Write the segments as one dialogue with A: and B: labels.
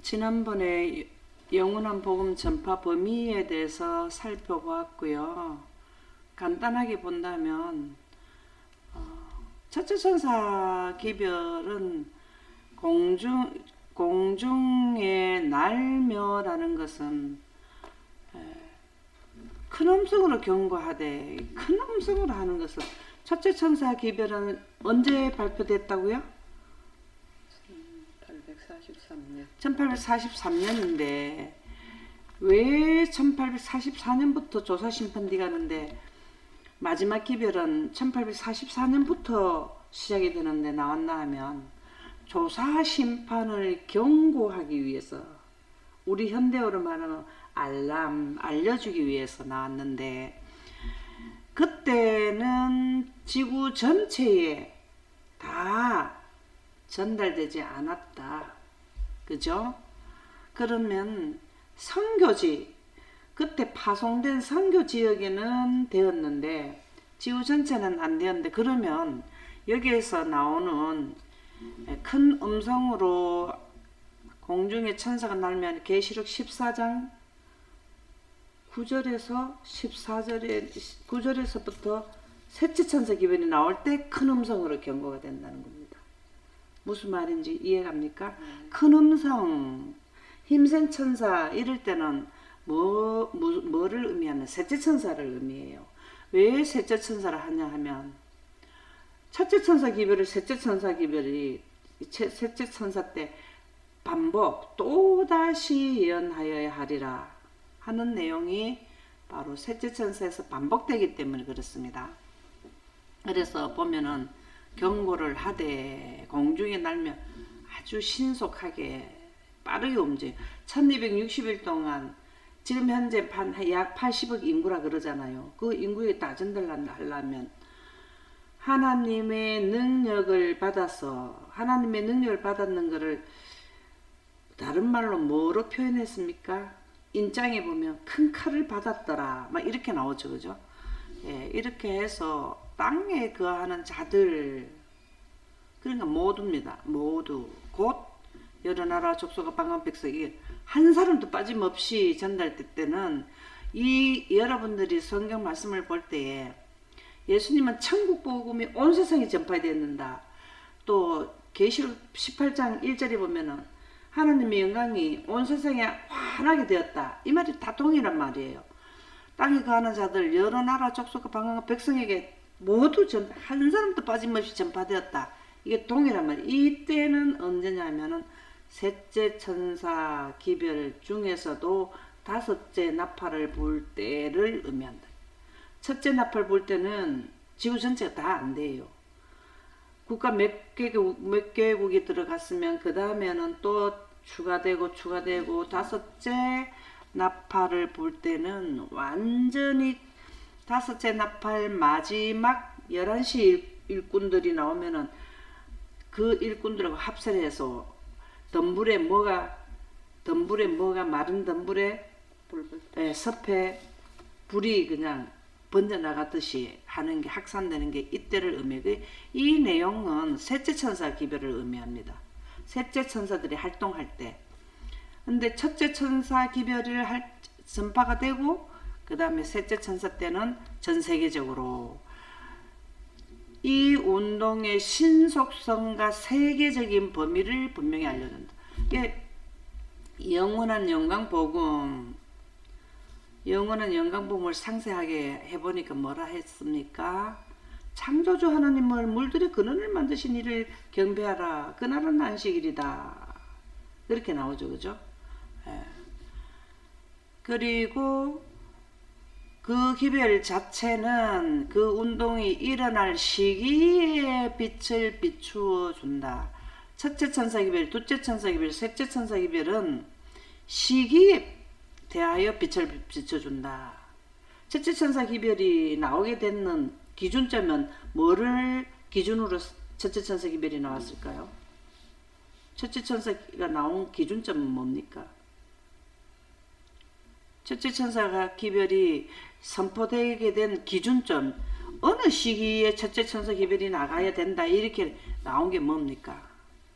A: 지난번에 영원한 복음 전파 범위에 대해서 살펴보았고요. 간단하게 본다면 첫째 천사 기별은 공중에 날며라는 것은 큰 음성으로 경고하되, 큰 음성으로 하는 것은 첫째 천사 기별은 언제 발표됐다고요? 1843년인데 왜 1844년부터 조사심판디 가는데 마지막 기별은 1844년부터 시작이 되는데 나왔나 하면 조사심판을 경고하기 위해서, 우리 현대어로 말하면 알려주기 위해서 나왔는데, 그때는 지구 전체에 다 전달되지 않았다. 그죠? 그러면 선교지, 그때 파송된 선교 지역에는 되었는데 지구 전체는 안 되었는데, 그러면 여기에서 나오는 큰 음성으로 공중에 천사가 날면 계시록 14장 9절에서 9절에서부터 셋째 천사 기별이 나올 때 큰 음성으로 경고가 된다는 겁니다. 무슨 말인지 이해갑니까? 큰 음성, 힘센 천사 이럴 때는 뭐를 의미하는? 셋째 천사를 의미해요. 왜 셋째 천사를 하냐 하면, 첫째 천사 기별을 셋째 천사 기별이 셋째 천사 때 반복 또다시 예언하여야 하리라 하는 내용이 바로 셋째 천사에서 반복되기 때문에 그렇습니다. 그래서 보면은 경고를 하되 공중에 날면 아주 신속하게 빠르게 움직여 1260일 동안, 지금 현재 약 80억 인구라 그러잖아요. 그 인구에 다 전달하려면 하나님의 능력을 받아서, 하나님의 능력을 받았는 것을 다른 말로 뭐로 표현했습니까? 인장에 보면 큰 칼을 받았더라 막 이렇게 나오죠. 그죠? 예, 이렇게 해서 땅에 거하는 자들, 그러니까 모두입니다. 모두 곧 여러 나라 족속과 방언 백성이 한 사람도 빠짐없이 전달될 때는, 이 여러분들이 성경 말씀을 볼 때에 예수님은 천국 복음이 온 세상에 전파되는다. 또 계시록 18장 1절에 보면은 하나님의 영광이 온 세상에 환하게 되었다. 이 말이 다 동일한 말이에요. 땅에 거하는 자들 여러 나라 족속과 방언 백성에게 모두 한 사람도 빠짐없이 전파되었다. 이게 동일한 말이에요. 이때는 언제냐면은 셋째 천사 기별 중에서도 다섯째 나팔을 불 때를 의미한다. 첫째 나팔 불 때는 지구 전체가 다 안 돼요. 국가 몇 개국이 들어갔으면 그 다음에는 또 추가되고 다섯째 나팔을 불 때는 완전히, 다섯째 나팔 마지막 11시 일꾼들이 나오면은 그 일꾼들하고 합세를 해서 덤불에 뭐가 마른 덤불에 섭에 불이 그냥 번져나가듯이 하는 게, 확산되는 게 이때를 의미해요. 이 내용은 셋째 천사 기별을 의미합니다. 셋째 천사들이 활동할 때. 근데 첫째 천사 기별을 전파가 되고 그 다음에 셋째 천사 때는 전 세계적으로 이 운동의 신속성과 세계적인 범위를 분명히 알려준다. 이게 영원한 영광 복음을 상세하게 해보니까 뭐라 했습니까? 창조주 하나님을 물들여 근원을 만드신 이를 경배하라. 그날은 안식일이다. 그렇게 나오죠. 그죠? 예. 그리고 그 기별 자체는 그 운동이 일어날 시기에 빛을 비추어 준다. 첫째 천사 기별, 둘째 천사 기별, 셋째 천사 기별은 시기에 대하여 빛을 비춰준다. 첫째 천사 기별이 나오게 되는 기준점은 뭐를 기준으로 첫째 천사 기별이 나왔을까요? 첫째 천사가 나온 기준점은 뭡니까? 첫째 천사가 기별이 선포되게 된 기준점, 어느 시기에 첫째 천사 기별이 나가야 된다 이렇게 나온 게 뭡니까?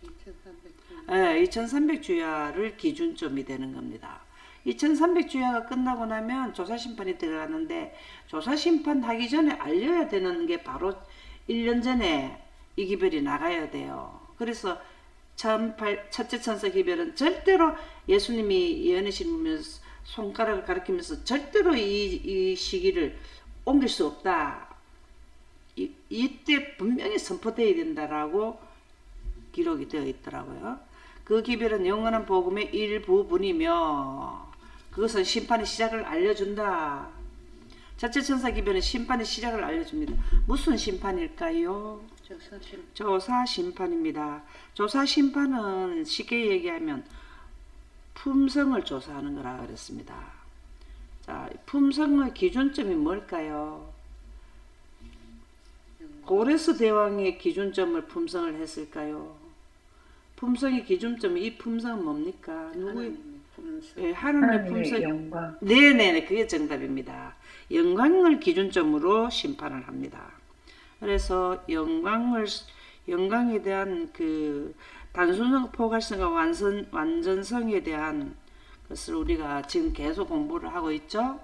A: 예, 2300주야를 기준점이 되는 겁니다. 2300주야가 끝나고 나면 조사심판이 들어가는데 조사심판 하기 전에 알려야 되는 게 바로 1년 전에 이 기별이 나가야 돼요. 그래서 첫째 천사 기별은 절대로 예수님이 예언의 신부면서 손가락을 가리키면서 절대로 이 시기를 옮길 수 없다. 이때 분명히 선포되어야 된다라고 기록이 되어 있더라고요. 그 기별은 영원한 복음의 일부분이며 그것은 심판의 시작을 알려준다. 첫째 천사 기별은 심판의 시작을 알려줍니다. 무슨 심판일까요? 조사 심판입니다. 조사 심판은 쉽게 얘기하면 품성을 조사하는 거라 그랬습니다. 자, 품성의 기준점이 뭘까요? 고레스 대왕의 기준점을 품성을 했을까요? 품성의 기준점이 이 품성은 뭡니까? 누구의 품성? 예, 하나님의 품성.
B: 영광.
A: 네네네, 그게 정답입니다. 영광을 기준점으로 심판을 합니다. 그래서 영광에 대한 그 단순성, 포괄성과 완전성에 대한 것을 우리가 지금 계속 공부를 하고 있죠.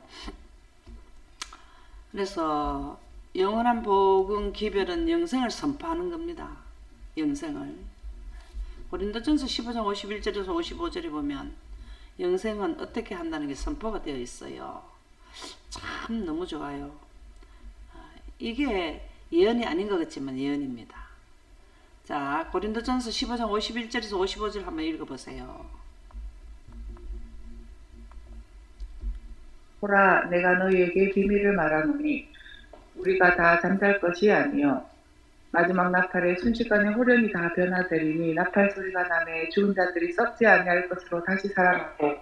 A: 그래서 영원한 복음 기별은 영생을 선포하는 겁니다. 영생을. 고린도전서 15장 51절에서 55절에 보면 영생은 어떻게 한다는 게 선포가 되어 있어요. 참 너무 좋아요. 이게 예언이 아닌 것 같지만 예언입니다. 자, 고린도전서 15장 51절에서 55절 한번 읽어보세요.
B: 보라, 내가 너희에게 비밀을 말하노니 우리가 다 잠잘 것이 아니요 마지막 나팔에 순식간에 호련이 다 변화되리니 나팔 소리가 나매 죽은 자들이 썩지 아니할 것으로 다시 살아나고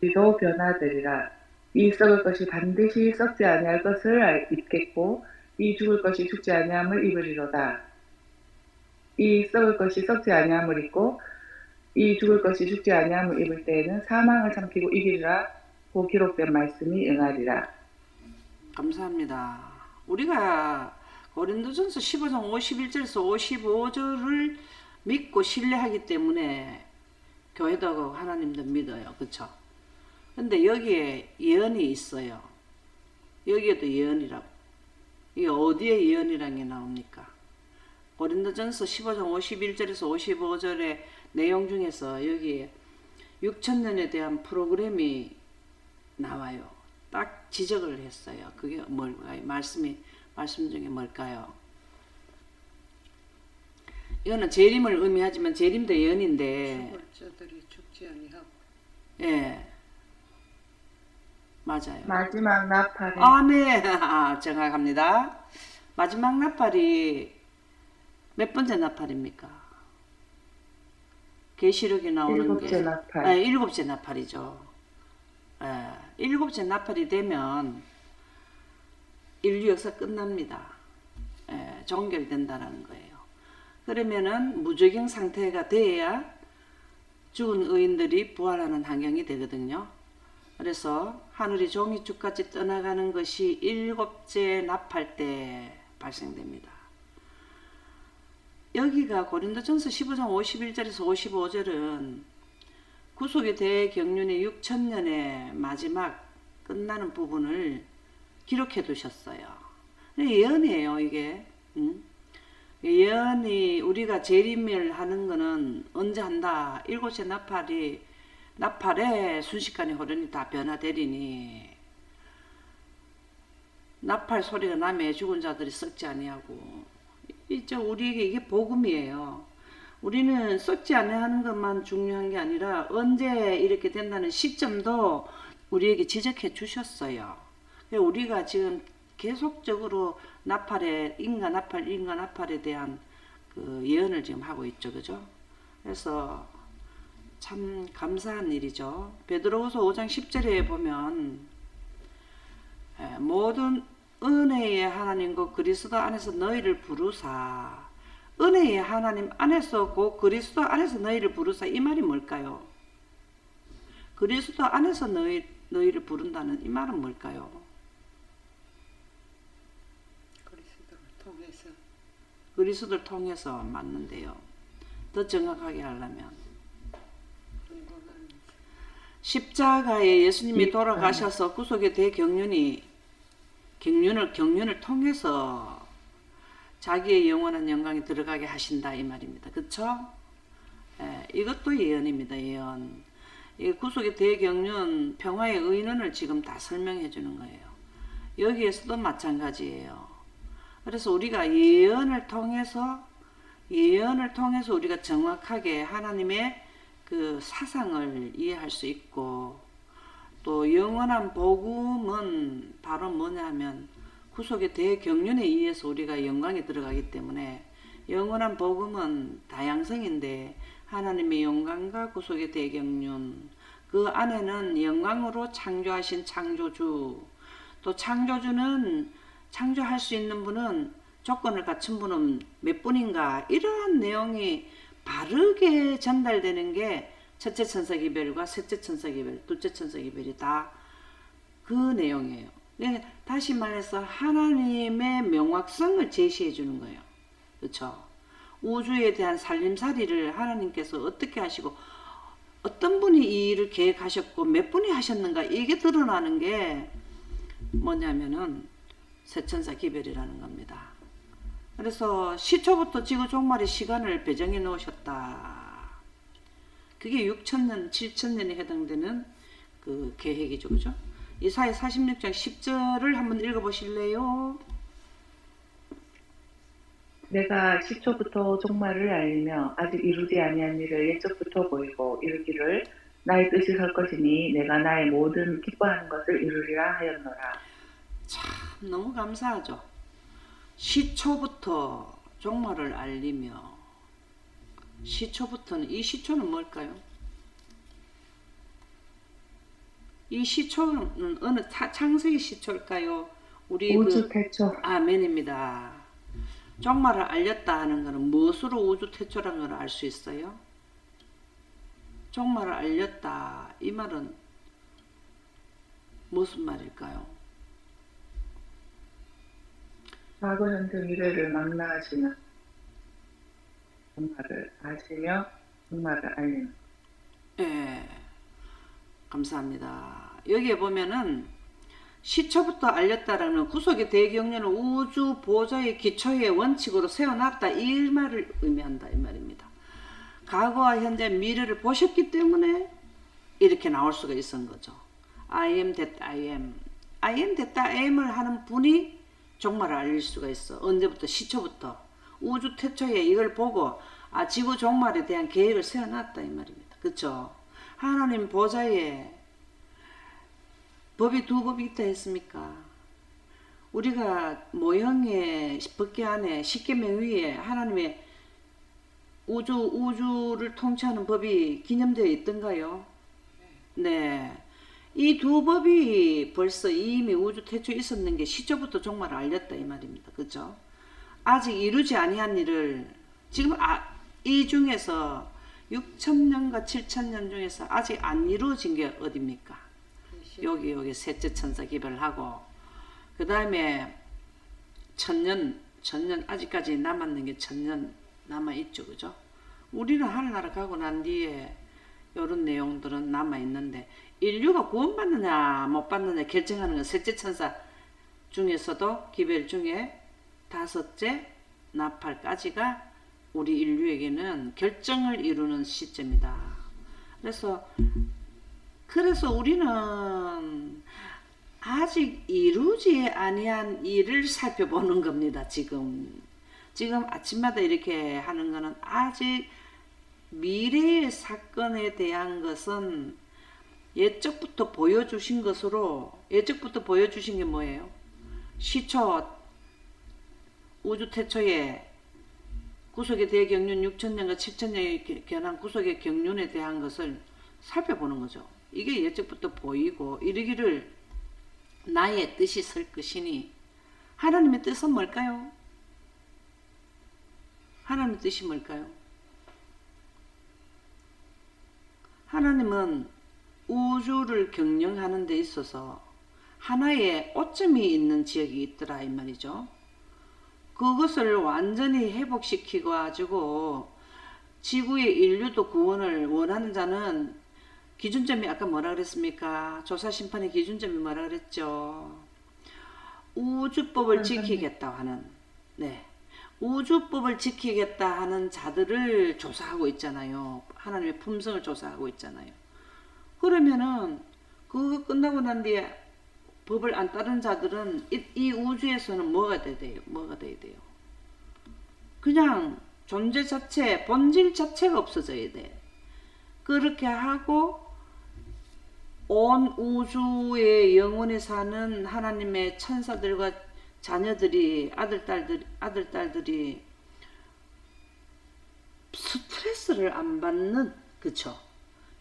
B: 우리도 변화되리라. 이 썩을 것이 반드시 썩지 아니할 것을 입겠고 이 죽을 것이 죽지 아니함을 입으리로다. 이 썩을 것이 썩지 아니함을 입고 이 죽을 것이 죽지 아니함을 입을 때에는 사망을 삼키고 이기리라. 고 기록된 말씀이 응하리라.
A: 감사합니다. 우리가 고린도전서 15장 51절에서 55절을 믿고 신뢰하기 때문에 교회도 하고 하나님도 믿어요. 그쵸? 근데 여기에 예언이 있어요. 여기에도 예언이라고. 이게 어디에 예언이라는 게 나옵니까? 고린도전서 15장 51절에서 55절의 내용 중에서 여기에 6천년에 대한 프로그램이 나와요. 딱 지적을 했어요. 그게 뭘까요? 말씀 중에 뭘까요? 이거는 재림을 의미하지만 재림도 예언인데.
C: 죽을 자들이 죽지 아니하고.
A: 예, 맞아요.
B: 마지막 나팔에
A: 네. 정확합니다. 마지막 나팔이 몇 번째 나팔입니까? 계시록에 나오는 게
B: 7번째 나팔.
A: 일곱째 나팔이죠. 일곱째 나팔이 되면 인류 역사 끝납니다. 종결된다라는 거예요. 그러면은 무적용 상태가 돼야 죽은 의인들이 부활하는 환경이 되거든요. 그래서 하늘이 종이축같이 떠나가는 것이 일곱째 나팔 때 발생됩니다. 여기가 고린도전서 15장 51절에서 55절은 구속의 대경륜의 6천년의 마지막 끝나는 부분을 기록해 두셨어요. 예언이에요, 이게. 예언이 우리가 재림을 하는 거는 언제 한다? 일곱째 나팔에 순식간에 호련이 다 변화되리니 나팔 소리가 나면 죽은 자들이 썩지 아니하고 이제 우리에게 이게 복음이에요. 우리는 썩지 아니하는 것만 중요한 게 아니라 언제 이렇게 된다는 시점도 우리에게 지적해 주셨어요. 우리가 지금 계속적으로 인가 나팔에 대한 그 예언을 지금 하고 있죠, 그죠? 그래서 참 감사한 일이죠. 베드로후서 5장 10절에 보면 모든 은혜의 하나님과 그리스도 안에서 너희를 부르사, 은혜의 하나님 안에서 고 그리스도 안에서 너희를 부르사, 이 말이 뭘까요? 그리스도 안에서 너희를 부른다는 이 말은 뭘까요?
C: 그리스도를 통해서
A: 그리스도를 통해서 맞는데요. 더 정확하게 하려면
C: 그런 거는
A: 십자가에 예수님이
B: 이-
A: 돌아가셔서 구속의 경륜을 통해서 자기의 영원한 영광에 들어가게 하신다 이 말입니다. 그쵸? 예, 이것도 예언입니다. 예언. 이 구속의 대경륜 평화의 의논을 지금 다 설명해 주는 거예요. 여기에서도 마찬가지예요. 그래서 우리가 예언을 통해서 우리가 정확하게 하나님의 그 사상을 이해할 수 있고, 또 영원한 복음은 바로 뭐냐 하면 구속의 대경륜에 의해서 우리가 영광에 들어가기 때문에, 영원한 복음은 다양성인데 하나님의 영광과 구속의 대경륜, 그 안에는 영광으로 창조하신 창조주, 또 창조주는 창조할 수 있는 분은, 조건을 갖춘 분은 몇 분인가, 이러한 내용이 바르게 전달되는 게 첫째 천사기별과 셋째 천사기별, 둘째 천사기별이 다 그 내용이에요. 다시 말해서 하나님의 명확성을 제시해 주는 거예요. 그렇죠? 우주에 대한 살림살이를 하나님께서 어떻게 하시고 어떤 분이 이 일을 계획하셨고 몇 분이 하셨는가, 이게 드러나는 게 뭐냐면은 세천사 기별이라는 겁니다. 그래서 시초부터 지구 종말의 시간을 배정해 놓으셨다. 그게 6천년, 7천년에 해당되는 그 계획이죠. 그죠? 이사야 46장 10절을 한번 읽어보실래요?
B: 내가 시초부터 종말을 알리며 아직 이루지 아니한 일을 예적부터 보이고 이르기를 나의 뜻이 설 것이니 내가 나의 모든 기뻐하는 것을 이루리라 하였노라.
A: 참 너무 감사하죠. 시초부터 종말을 알리며, 시초부터는, 이 시초는 뭘까요? 이 시초는 어느 창세기 시초일까요? 우리
B: 우주 태초.
A: 아멘입니다. 종말을 알렸다 하는 것은 무엇으로 우주 태초라는 걸 알 수 있어요? 종말을 알렸다, 이 말은 무슨 말일까요?
B: 과거 현재 미래를 망라하시는 종말을 아시며 종말을 알리는.
A: 예, 감사합니다. 여기에 보면은 시초부터 알렸다라는 구속의 대경륜을 우주 보좌의 기초의 원칙으로 세워놨다, 이 말을 의미한다 이 말입니다. 과거와 현재 미래를 보셨기 때문에 이렇게 나올 수가 있었던 거죠. I am that I am. I am that I am을 하는 분이 종말을 알릴 수가 있어. 언제부터? 시초부터. 우주 태초에 이걸 보고 지구 종말에 대한 계획을 세워놨다 이 말입니다. 그렇죠? 하나님 보좌에 법이 두 법이 있다 했습니까? 우리가 모형의 법계 안에 십계명 위에 하나님의 우주를 통치하는 법이 기념되어 있던가요? 네. 이 두 법이 벌써 이미 우주 태초에 있었는 게 시초부터 종말을 알렸다 이 말입니다. 그죠? 아직 이루지 아니한 일을 지금 이 중에서 6천년과 7천년 중에서 아직 안 이루어진 게 어딥니까? 여기 셋째 천사 기별하고, 그 다음에 천년 아직까지 남았는 게 천년 남아있죠. 그죠? 우리는 하늘나라 가고 난 뒤에 이런 내용들은 남아있는데, 인류가 구원받느냐 못 받느냐 결정하는 건 셋째 천사 중에서도 기별 중에 다섯째 나팔까지가 우리 인류에게는 결정을 이루는 시점이다. 그래서 우리는 아직 이루지 아니한 일을 살펴보는 겁니다. 지금 아침마다 이렇게 하는 거는 아직 미래의 사건에 대한 것은 예적부터 보여주신 게 뭐예요? 시초 우주 태초에 구속의 대경륜 6천년과 7천년에 견한 구속의 경륜에 대한 것을 살펴보는 거죠. 이게 예적부터 보이고 이르기를 나의 뜻이 설 것이니, 하나님의 뜻은 뭘까요? 하나님의 뜻이 뭘까요? 하나님은 우주를 경영하는 데 있어서 하나의 오점이 있는 지역이 있더라 이 말이죠. 그것을 완전히 회복시키고 가지고 지구의 인류도 구원을 원하는 자는 기준점이 아까 뭐라 그랬습니까? 조사 심판의 기준점이 뭐라 그랬죠? 우주법을 지키겠다 하는, 네. 우주법을 지키겠다 하는 자들을 조사하고 있잖아요. 하나님의 품성을 조사하고 있잖아요. 그러면은 그거 끝나고 난 뒤에 법을 안 따르는 자들은 이 우주에서는 뭐가 돼야 돼요? 뭐가 돼야 돼요? 그냥 존재 자체, 본질 자체가 없어져야 돼. 그렇게 하고 온 우주의 영원히 사는 하나님의 천사들과 자녀들이 아들 딸들이 스트레스를 안 받는, 그쵸?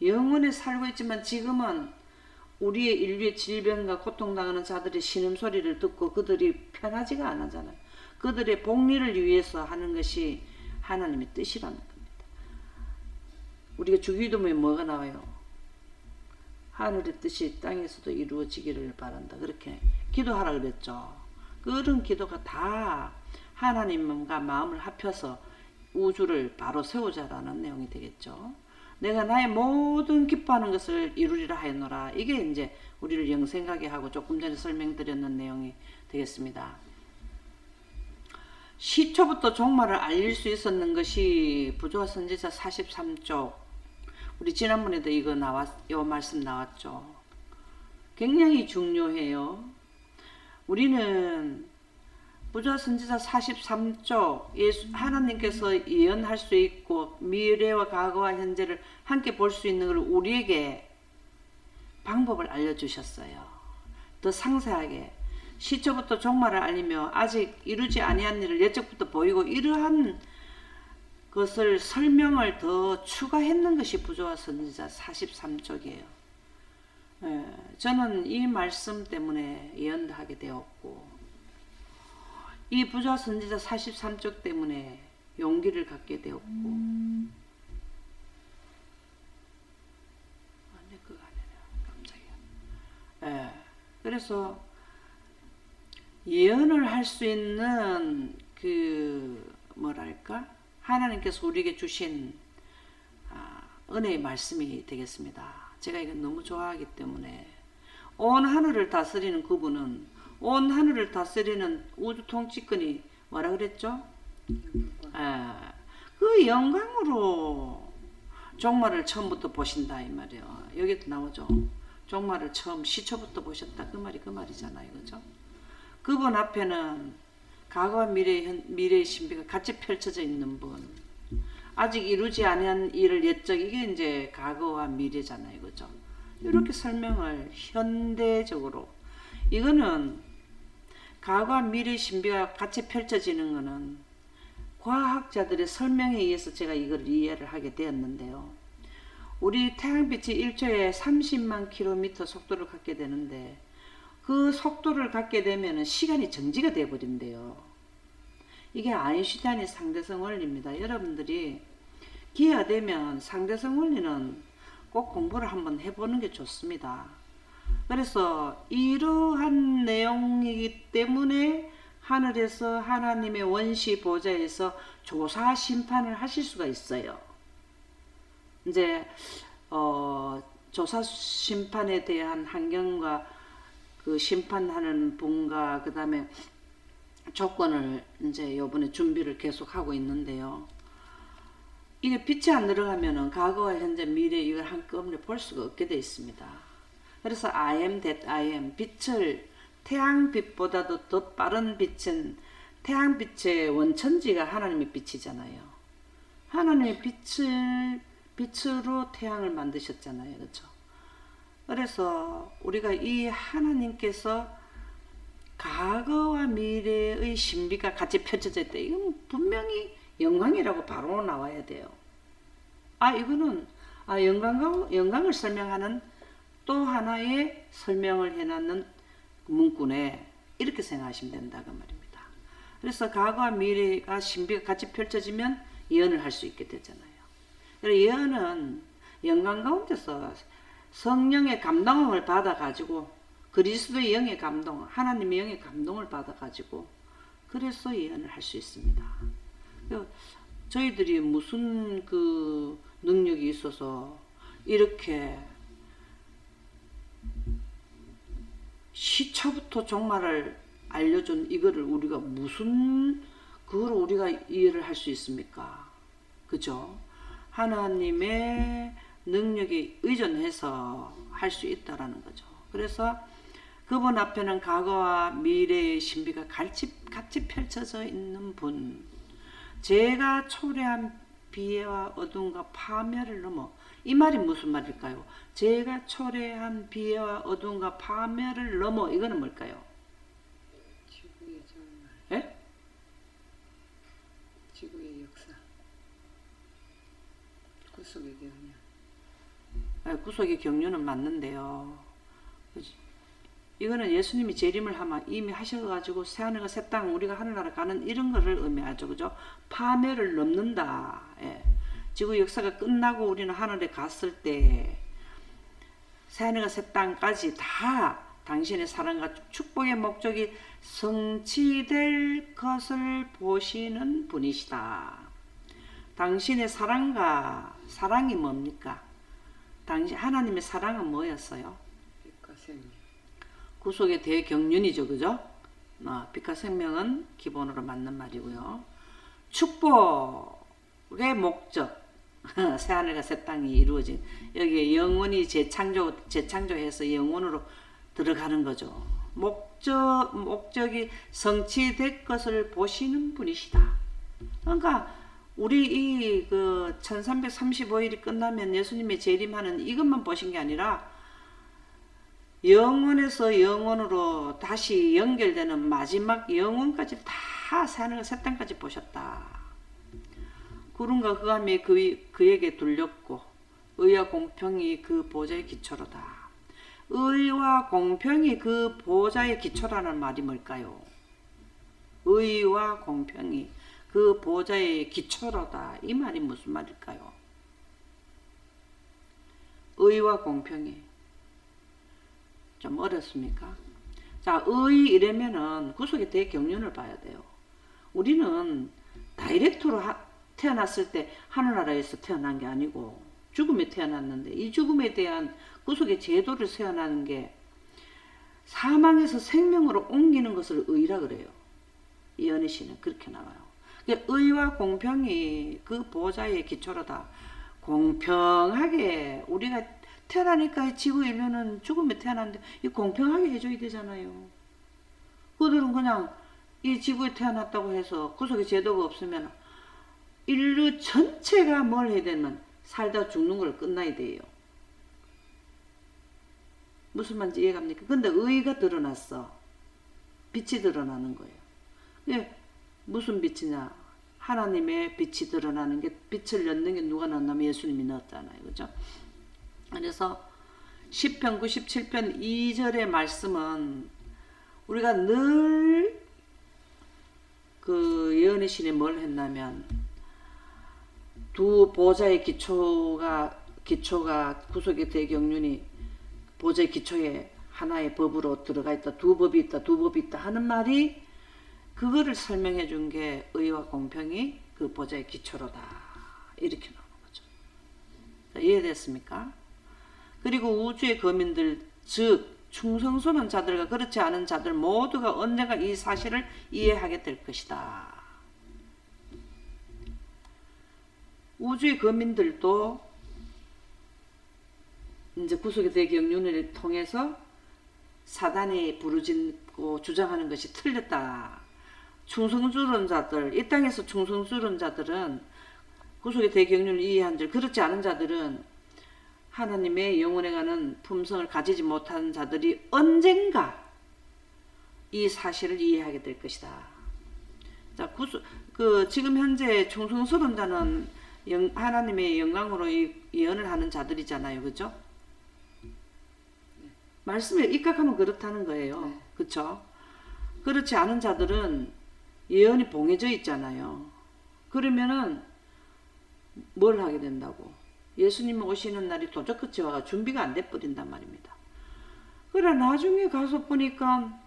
A: 영원히 살고 있지만 지금은 우리의 인류의 질병과 고통당하는 자들의 신음소리를 듣고 그들이 편하지가 않아잖아요. 그들의 복리를 위해서 하는 것이 하나님의 뜻이라는 겁니다. 우리가 주기도문에 뭐가 나와요? 하늘의 뜻이 땅에서도 이루어지기를 바란다. 그렇게 기도하라 그랬죠. 그런 기도가 다 하나님과 마음을 합해서 우주를 바로 세우자라는 내용이 되겠죠. 내가 나의 모든 기뻐하는 것을 이루리라 하였노라. 이게 이제 우리를 영생하게 하고 조금 전에 설명드렸는 내용이 되겠습니다. 시초부터 종말을 알릴 수 있었는 것이 부조와 선지자 43쪽. 우리 지난번에도 요 말씀 나왔죠. 굉장히 중요해요. 우리는 부조와 선지자 43쪽 하나님께서 예언할 수 있고 미래와 과거와 현재를 함께 볼 수 있는 걸 우리에게 방법을 알려주셨어요. 더 상세하게 시초부터 종말을 알리며 아직 이루지 아니한 일을 예적부터 보이고 이러한 것을 설명을 더 추가했는 것이 부조와 선지자 43쪽이에요. 저는 이 말씀 때문에 예언도 하게 되었고 이 부조와 선지자 43쪽 때문에 용기를 갖게 되었고 아니 그거 아니라 깜짝이야. 그래서 예언을 할 수 있는 그 뭐랄까 하나님께서 우리에게 주신 은혜의 말씀이 되겠습니다. 제가 이건 너무 좋아하기 때문에 온 하늘을 다스리는 그분은 온 하늘을 다스리는 우주 통치권이 뭐라 그랬죠? 그 영광으로 종말을 처음부터 보신다 이 말이에요. 여기도 나오죠. 종말을 처음 시초부터 보셨다 그 말이잖아요, 그죠? 그분 앞에는 과거와 미래의 신비가 같이 펼쳐져 있는 분. 아직 이루지 아니한 일을 예적 이게 이제 과거와 미래잖아요, 그죠? 이렇게 설명을 현대적으로 이거는 과거와 미래의 신비가 같이 펼쳐지는 거는 과학자들의 설명에 의해서 제가 이걸 이해를 하게 되었는데요. 우리 태양빛이 1초에 30만 킬로미터 속도를 갖게 되는데 그 속도를 갖게 되면 시간이 정지가 되어 버린대요. 이게 아인슈타인의 상대성 원리입니다. 여러분들이 기회가 되면 상대성 원리는 꼭 공부를 한번 해보는 게 좋습니다. 그래서 이러한 내용이기 때문에 하늘에서 하나님의 원시 보좌에서 조사 심판을 하실 수가 있어요. 이제 조사 심판에 대한 환경과 그 심판하는 분과 그 다음에 조건을 이제 요번에 준비를 계속 하고 있는데요. 이게 빛이 안 들어가면은 과거와 현재 미래 이걸 한꺼번에 볼 수가 없게 되어 있습니다. 그래서 I am that I am 빛을 태양빛보다도 더 빠른 빛은 태양빛의 원천지가 하나님의 빛이잖아요. 하나님의 빛으로 태양을 만드셨잖아요. 그렇죠? 그래서 우리가 이 하나님께서 과거와 미래의 신비가 같이 펼쳐져 있다. 이건 분명히 영광이라고 바로 나와야 돼요. 이거는 영광을 설명하는 또 하나의 설명을 해놨는 문구네. 이렇게 생각하시면 된다 그 말입니다. 그래서 과거와 미래가 신비가 같이 펼쳐지면 예언을 할 수 있게 되잖아요. 그래서 예언은 영광 가운데서 성령의 감동을 받아가지고 그리스도의 영의 감동, 하나님의 영의 감동을 받아가지고 그래서 예언을 할 수 있습니다. 저희들이 무슨 그 능력이 있어서 이렇게 시초부터 종말을 알려준 이거를 우리가 무슨 그걸 우리가 이해를 할 수 있습니까? 그죠? 하나님의 능력에 의존해서 할 수 있다라는 거죠. 그래서 그분 앞에는 과거와 미래의 신비가 같이 펼쳐져 있는 분. 제가 초래한 비애와 어둠과 파멸을 넘어. 이 말이 무슨 말일까요? 제가 초래한 비애와 어둠과 파멸을 넘어. 이거는 뭘까요?
C: 지구의 정말,
A: 예?
C: 지구의 역사, 구속의 경륜.
A: 구속의 경륜은 맞는데요. 이거는 예수님이 재림을 하면 이미 하셔가지고 새하늘과 새 땅 우리가 하늘나라 가는 이런 거를 의미하죠. 그죠? 파멸을 넘는다. 예. 지구 역사가 끝나고 우리는 하늘에 갔을 때 새하늘과 새 땅까지 다 당신의 사랑과 축복의 목적이 성취될 것을 보시는 분이시다. 당신의 사랑이 뭡니까? 하나님의 사랑은 뭐였어요?
C: 빛과 생명.
A: 구속의 대경륜이죠. 그죠? 빛과 생명은 기본으로 맞는 말이고요. 축복의 목적, 새하늘과 새 땅이 이루어진 여기에 영원히 재창조해서 영원으로 들어가는 거죠. 목적이 성취될 것을 보시는 분이시다. 그러니까 우리 이 1335일이 끝나면 예수님의 재림하는 이것만 보신 게 아니라 영원에서 영원으로 다시 연결되는 마지막 영원까지 다 새하늘과 새 땅까지 보셨다. 구름과 흑암이 그에게 둘렸고 의와 공평이 그 보좌의 기초로다. 의와 공평이 그 보좌의 기초라는 말이 뭘까요? 의와 공평이 그 보좌의 기초로다. 이 말이 무슨 말일까요? 의와 공평이 좀 어렵습니까? 자, 이래면은 구속의 대경륜을 봐야 돼요. 우리는 다이렉트로 태어났을 때 하늘나라에서 태어난 게 아니고 죽음에 태어났는데 이 죽음에 대한 구속의 제도를 세워나는 게 사망에서 생명으로 옮기는 것을 의라 그래요. 이은희 씨는 그렇게 나와요. 의와 공평이 그 보좌의 기초로다. 공평하게 우리가 태어나니까 지구 인류는 죽음에 태어났는데 이 공평하게 해줘야 되잖아요. 그들은 그냥 이 지구에 태어났다고 해서 구속의 제도가 없으면 인류 전체가 뭘 해야 되면 살다 죽는 걸 끝나야 돼요. 무슨 말인지 이해갑니까? 근데 의가 드러났어. 빛이 드러나는 거예요. 예, 무슨 빛이냐? 하나님의 빛이 드러나는 게, 빛을 넣는 게 누가 넣었냐면 예수님이 넣었잖아요. 그죠? 그래서 시편 97편 2절의 말씀은 우리가 늘 예언의 신이 뭘 했냐면 두 보좌의 기초가 구속의 대경륜이 보좌의 기초에 하나의 법으로 들어가 있다. 두 법이 있다 하는 말이 그거를 설명해 준 게 의와 공평이 그 보좌의 기초로다. 이렇게 나오는 거죠. 자, 이해됐습니까? 그리고 우주의 거민들, 즉 충성스러운 자들과 그렇지 않은 자들 모두가 언젠가 이 사실을 이해하게 될 것이다. 우주의 거민들도 이제 구속의 대경륜을 통해서 사단이 부르짖고 주장하는 것이 틀렸다. 충성스러운 자들, 이 땅에서 충성스러운 자들은 구속의 대경륜을 이해한 줄, 그렇지 않은 자들은 하나님의 영원에 가는 품성을 가지지 못한 자들이 언젠가 이 사실을 이해하게 될 것이다. 자, 지금 현재 충성스러운 자는 하나님의 영광으로 예언을 하는 자들이잖아요. 그죠? 말씀에 입각하면 그렇다는 거예요.
C: 네.
A: 그쵸? 그렇지 않은 자들은 예언이 봉해져 있잖아요. 그러면은 뭘 하게 된다고? 예수님 오시는 날이 도적같이 와가 준비가 안 돼 버린단 말입니다. 그래 나중에 가서 보니까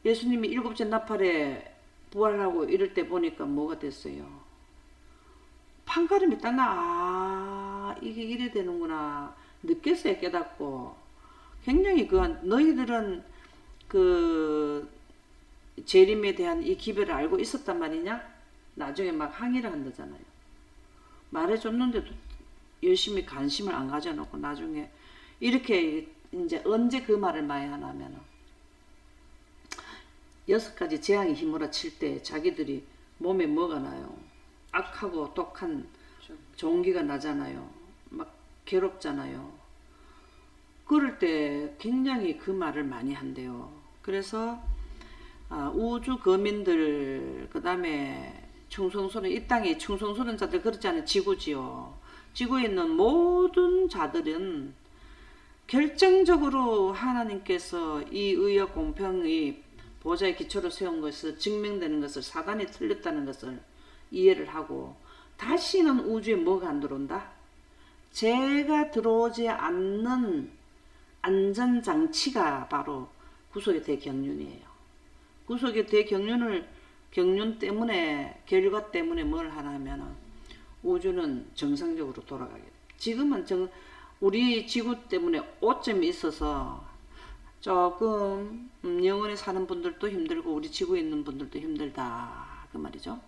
A: 예수님이 7째 나팔에 부활하고 이럴 때 보니까 뭐가 됐어요? 한가름 있다 이게 이래 되는구나 늦게서야 깨닫고 굉장히 너희들은 그 재림에 대한 이 기별을 알고 있었단 말이냐? 나중에 막 항의를 한다잖아요. 말해줬는데도 열심히 관심을 안 가져놓고 나중에 이렇게 이제 언제 그 말을 많이 하냐면은 6가지 재앙이 휘몰아칠 때 자기들이 몸에 뭐가 나요? 악하고 독한 종기가 나잖아요. 막 괴롭잖아요. 그럴 때 굉장히 그 말을 많이 한대요. 그래서 우주 거민들 그 다음에 충성스러운 이 땅에 충성스러운 자들 그렇지 않아요. 지구지요. 지구에 있는 모든 자들은 결정적으로 하나님께서 이 의와 공평의 보좌의 기초로 세운 것을 증명되는 것을 사단이 틀렸다는 것을 이해를 하고 다시는 우주에 뭐가 안 들어온다? 죄가 들어오지 않는 안전장치가 바로 구속의 대경륜이에요. 구속의 경륜 때문에 결과 때문에 뭘 하냐면은 우주는 정상적으로 돌아가게 돼. 지금은 우리 지구 때문에 오점이 있어서 조금 영원히 사는 분들도 힘들고 우리 지구에 있는 분들도 힘들다 그 말이죠.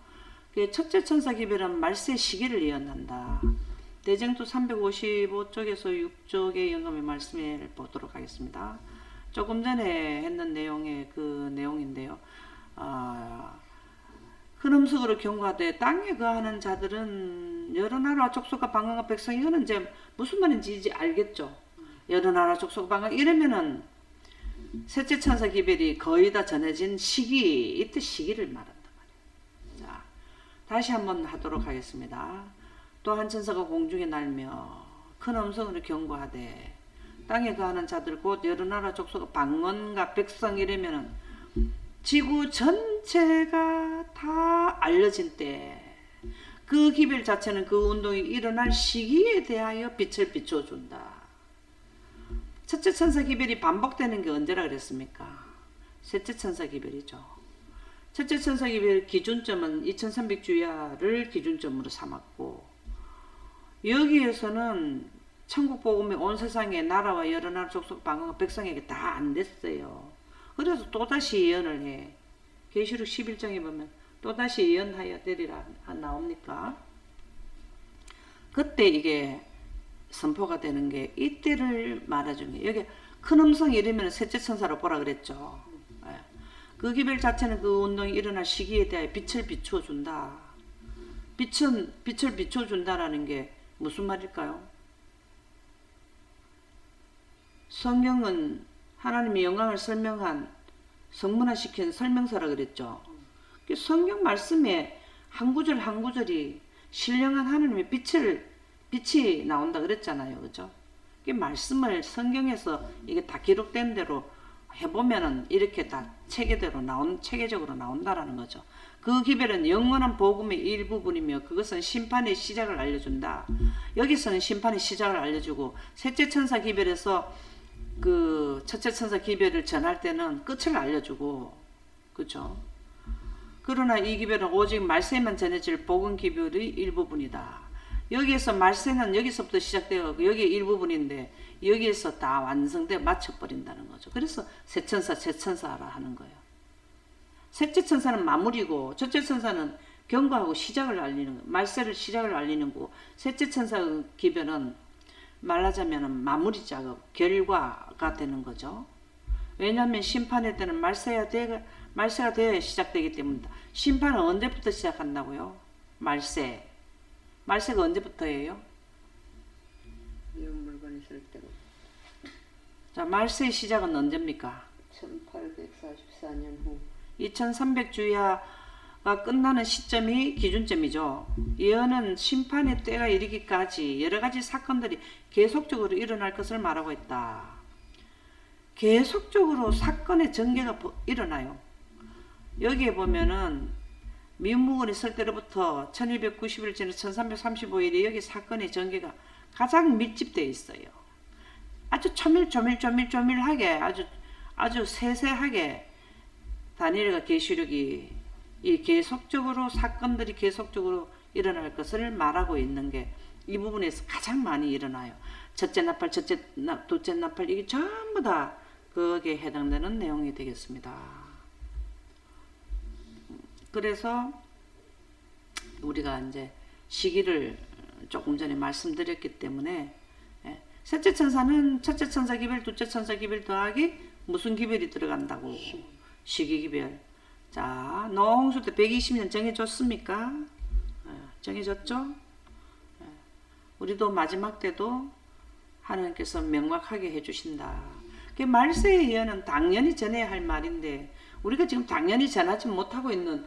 A: 첫째 천사 기별은 말세 시기를 예언한다. 대쟁투 355쪽에서 6쪽의 영감의 말씀을 보도록 하겠습니다. 조금 전에 했는 내용의 그 내용인데요. 큰 음성으로 경고하되 땅에 거하는 자들은 여러 나라와 족속과 방언과 백성 이거는 이제 무슨 말인지 이제 알겠죠. 여러 나라 족속과 방언 이러면은 셋째 천사 기별이 거의 다 전해진 시기 이때 시기를 말한단 말이에요. 자, 다시 한번 하도록 하겠습니다. 또 한 천사가 공중에 날며 큰 음성으로 경고하되 땅에 거하는 자들 곧 여러 나라 족속과 방언과 백성 이러면은 지구 전체가 다 알려진 때 그 기별 자체는 그 운동이 일어날 시기에 대하여 빛을 비춰준다. 첫째 천사 기별이 반복되는 게 언제라 그랬습니까? 셋째 천사 기별이죠. 첫째 천사 기별 기준점은 2300주야를 기준점으로 삼았고 여기에서는 천국 복음이 온 세상에 나라와 여러 나라 족속 방언과 백성에게 다 안 됐어요. 그래서 또다시 예언을 해. 계시록 11장에 보면 또다시 예언하여 되리라 나옵니까? 그때 이게 선포가 되는 게 이때를 말해준 게 여기 큰 음성이 이르면 셋째 천사로 보라 그랬죠. 그 기별 자체는 그 운동이 일어날 시기에 대해 빛을 비춰준다. 빛을 비춰준다라는 게 무슨 말일까요? 성경은 하나님의 영광을 설명한 성문화시킨 설명서라 그랬죠. 성경 말씀에 한 구절 한 구절이 신령한 하나님의 빛이 나온다 그랬잖아요. 그죠? 말씀을 성경에서 이게 다 기록된 대로 해보면은 이렇게 다 체계적으로 나온다라는 거죠. 그 기별은 영원한 복음의 일부분이며 그것은 심판의 시작을 알려준다. 여기서는 심판의 시작을 알려주고 셋째 천사 기별에서 그 첫째 천사 기별을 전할 때는 끝을 알려주고 그죠? 그러나 이 기별은 오직 말세만 전해질 복음 기별의 일부분이다. 여기에서 말세는 여기서부터 시작되어 여기 일부분인데 여기에서 다 완성돼 맞춰버린다는 거죠. 그래서 세천사라 하는 거예요. 셋째 천사는 마무리고 첫째 천사는 경고하고 시작을 알리는 거, 말세를 시작을 알리는 거고 셋째 천사 기별은 말하자면 마무리 작업, 결과가 되는 거죠. 왜냐하면 심판의 때는 말세가 되어야 시작되기 때문이다. 심판은 언제부터 시작한다고요? 말세가 언제부터예요?
C: 이런 물건 있을 때로.
A: 자, 말세의 시작은 언제입니까?
C: 1844년 후.
A: 2300주야가 끝나는 시점이 기준점이죠. 예언은 심판의 때가 이르기까지 여러 가지 사건들이 계속적으로 일어날 것을 말하고 있다. 계속적으로 사건의 전개가 일어나요. 여기에 보면은 미문문이 있을 때로부터 1291년 1335일에 여기 사건의 전개가 가장 밀집되어 있어요. 아주 조밀하게 아주 세세하게 다니엘과 계시록이 이 계속적으로 사건들이 계속적으로 일어날 것을 말하고 있는 게 이 부분에서 가장 많이 일어나요. 첫째 나팔, 둘째 나팔 이게 전부 다 거기에 해당되는 내용이 되겠습니다. 그래서 우리가 이제 시기를 조금 전에 말씀드렸기 때문에 셋째 천사는 첫째 천사 기별, 둘째 천사 기별 더하기 무슨 기별이 들어간다고? 시기 기별. 자, 노홍수 때 120년 정해졌습니까? 정해졌죠? 우리도 마지막 때도 하나님께서 명확하게 해주신다. 말세의 예언은 당연히 전해야 할 말인데 우리가 지금 당연히 전하지 못하고 있는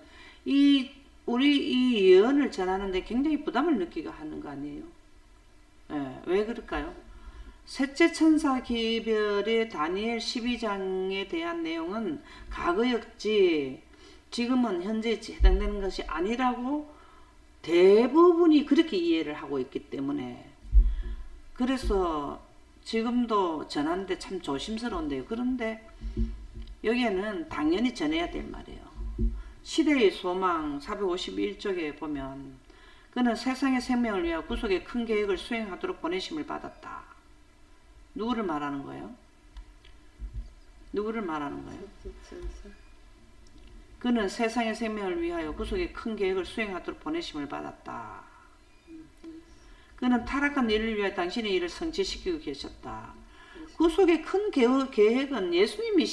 A: 우리 이 예언을 전하는데 굉장히 부담을 느끼게 하는 거 아니에요? 왜 그럴까요? 셋째 천사 기별의 다니엘 12장에 대한 내용은 과거였지 지금은 현재 해당되는 것이 아니라고 대부분이 그렇게 이해를 하고 있기 때문에 그래서 지금도 전하는데 참 조심스러운데요. 그런데 여기에는 당연히 전해야 될 말이에요. 시대의 소망 451쪽에 보면 그는 세상의 생명을 위하여 구속의 큰 계획을 수행하도록 보내심을 받았다. 누구를 말하는 거예요? 누구를 말하는 거예요? 그는 세상의 생명을 위하여 구속의 큰 계획을 수행하도록 보내심을 받았다. 그는 타락한 일을 위하여 당신의 일을 성취시키고 계셨다. 구속의 큰 계획은 예수님이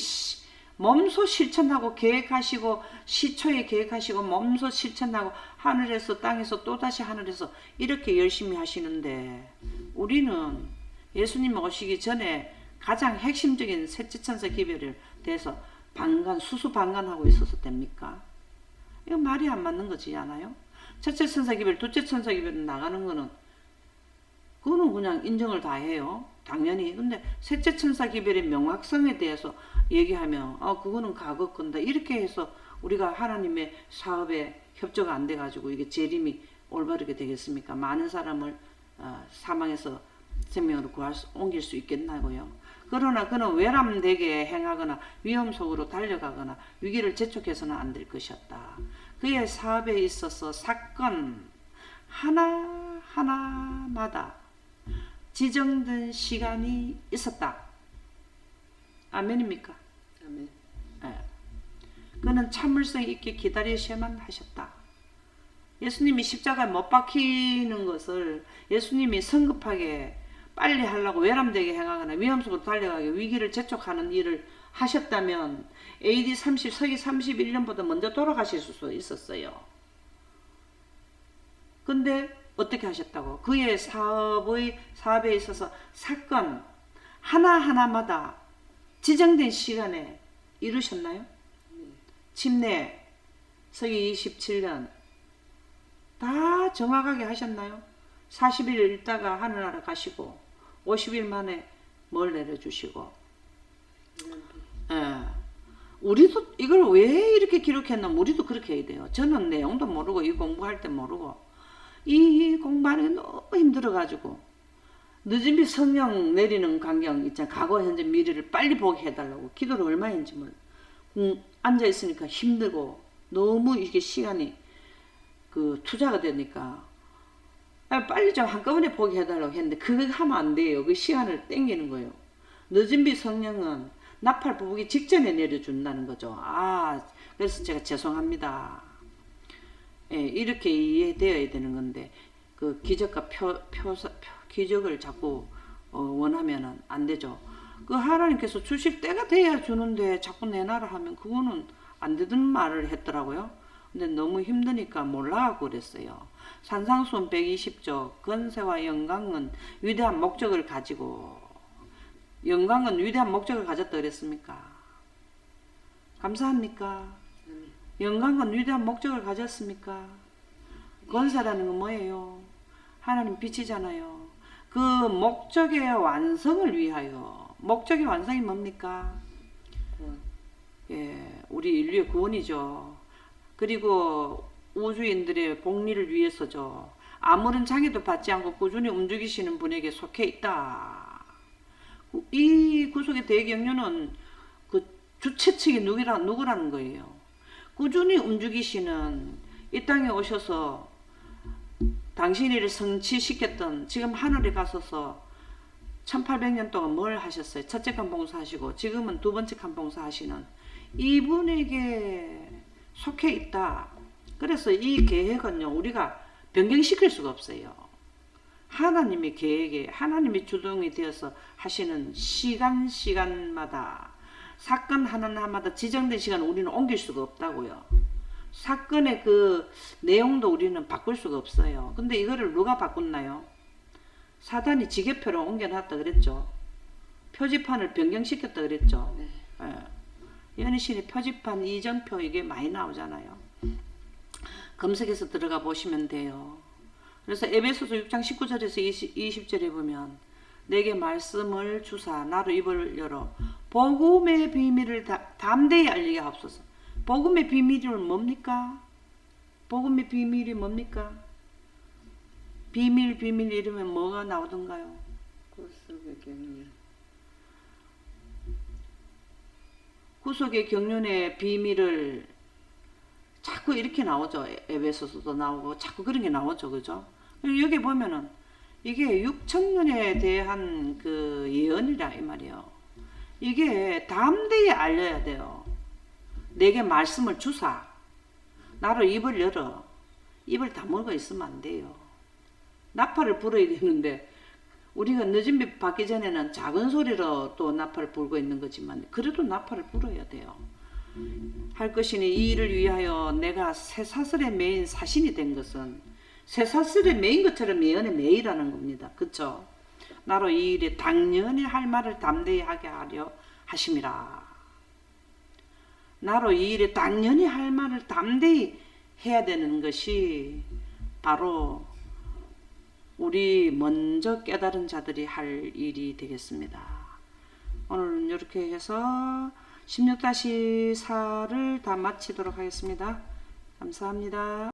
A: 몸소 실천하고 계획하시고 시초에 계획하시고 몸소 실천하고 하늘에서 땅에서 또다시 하늘에서 이렇게 열심히 하시는데 우리는 예수님 오시기 전에 가장 핵심적인 셋째 천사 기별에 대해서 수수방관하고 있어서 됩니까? 이거 말이 안 맞는 거지 않아요? 첫째 천사 기별, 둘째 천사 기별 나가는 거는 그거는 그냥 인정을 다 해요. 당연히. 근데 셋째 천사 기별의 명확성에 대해서 얘기하면 그거는 과거 건다. 이렇게 해서 우리가 하나님의 사업에 협조가 안 돼가지고 이게 재림이 올바르게 되겠습니까? 많은 사람을 사망에서 생명으로 옮길 수 있겠나고요. 그러나 그는 외람되게 행하거나 위험 속으로 달려가거나 위기를 재촉해서는 안 될 것이었다. 그의 사업에 있어서 사건 하나하나마다 지정된 시간이 있었다. 아멘입니까?
C: 아멘.
A: 그는 참을성 있게 기다리셔야만 하셨다. 예수님이 십자가에 못 박히는 것을 예수님이 성급하게 빨리 하려고 외람되게 행하거나 위험 속으로 달려가게 위기를 재촉하는 일을 하셨다면 AD 서기 31년보다 먼저 돌아가실 수 있었어요. 근데 어떻게 하셨다고? 그의 사업에 있어서 사건 하나하나마다 지정된 시간에 이루셨나요? 침례 서기 27년 다 정확하게 하셨나요? 40일 있다가 하늘나라 가시고 50일 만에 뭘 내려주시고 우리도 이걸 왜 이렇게 기록했나 우리도 그렇게 해야 돼요. 저는 내용도 모르고 이 공부할 때 모르고 이 공부하는 게 너무 힘들어가지고 늦은 빛 성령 내리는 광경 있잖아. 과거 현재 미래를 빨리 보게 해달라고 기도를 얼마 했는지 몰라. 앉아있으니까 힘들고 너무 이게 시간이 투자가 되니까 빨리 좀 한꺼번에 보게 해달라고 했는데 그거 하면 안 돼요. 그 시간을 땡기는 거예요. 늦은 빛 성령은 나팔 부부기 직전에 내려준다는 거죠. 그래서 제가 죄송합니다. 이렇게 이해되어야 되는 건데 그 기적과 기적을 자꾸 원하면은 안 되죠. 그 하나님께서 주실 때가 돼야 주는데 자꾸 내놔라 하면 그거는 안 되던 말을 했더라고요. 근데 너무 힘드니까 몰라하고 그랬어요. 산상수훈 120조 건세와 영광은 위대한 목적을 가지고 영광은 위대한 목적을 가졌다 그랬습니까? 감사합니까? 영광은 위대한 목적을 가졌습니까? 건세라는 건 뭐예요? 하나님 빛이잖아요. 그 목적의 완성을 위하여 목적의 완성이 뭡니까? 우리 인류의 구원이죠. 그리고 우주인들의 복리를 위해서죠. 아무런 장애도 받지 않고 꾸준히 움직이시는 분에게 속해 있다. 이 구속의 대경륜은 그 주최측이 누구라는 거예요. 꾸준히 움직이시는 이 땅에 오셔서 당신이를 성취시켰던 지금 하늘에 가서서 1800년 동안 뭘 하셨어요? 첫째 칸 봉사하시고 지금은 두 번째 칸 봉사하시는 이분에게 속해 있다. 그래서 이 계획은요, 우리가 변경시킬 수가 없어요. 하나님의 계획에 하나님이 주동이 되어서 하시는 시간마다 사건 하나하나마다 지정된 시간 우리는 옮길 수가 없다고요. 사건의 그 내용도 우리는 바꿀 수가 없어요. 근데 이거를 누가 바꿨나요? 사단이 지게표로 옮겨놨다 그랬죠. 표지판을 변경시켰다 그랬죠.
C: 네.
A: 예. 연희신의 표지판 이전표 이게 많이 나오잖아요. 검색해서 들어가 보시면 돼요. 그래서 에베소서 6장 19절에서 20절에 보면 내게 말씀을 주사 나로 입을 열어 복음의 비밀을 담대히 알리게 하옵소서. 복음의 비밀이 뭡니까? 복음의 비밀이 뭡니까? 비밀 이러면 뭐가 나오던가요?
C: 구속의 경륜.
A: 구속의 경륜의 비밀을 자꾸 이렇게 나오죠. 에베소서도 나오고 자꾸 그런 게 나오죠. 그죠? 여기 보면은 이게 6천년에 대한 그 예언이라 이 말이에요. 이게 담대히 알려야 돼요. 내게 말씀을 주사 나로 입을 열어. 입을 다물고 있으면 안 돼요. 나팔을 불어야 되는데 우리가 늦은 빛 받기 전에는 작은 소리로 또 나팔을 불고 있는 거지만 그래도 나팔을 불어야 돼요. 할 것이니 이 일을 위하여 내가 쇠사슬에 매인 사신이 된 것은 쇠사슬에 매인 것처럼 예언에 매이라는 겁니다. 그쵸? 나로 이 일에 당연히 할 말을 담대히 하게 하려 하심이라. 나로 이 일에 당연히 할 말을 담대히 해야 되는 것이 바로 우리 먼저 깨달은 자들이 할 일이 되겠습니다. 오늘은 이렇게 해서 16-4를 다 마치도록 하겠습니다. 감사합니다.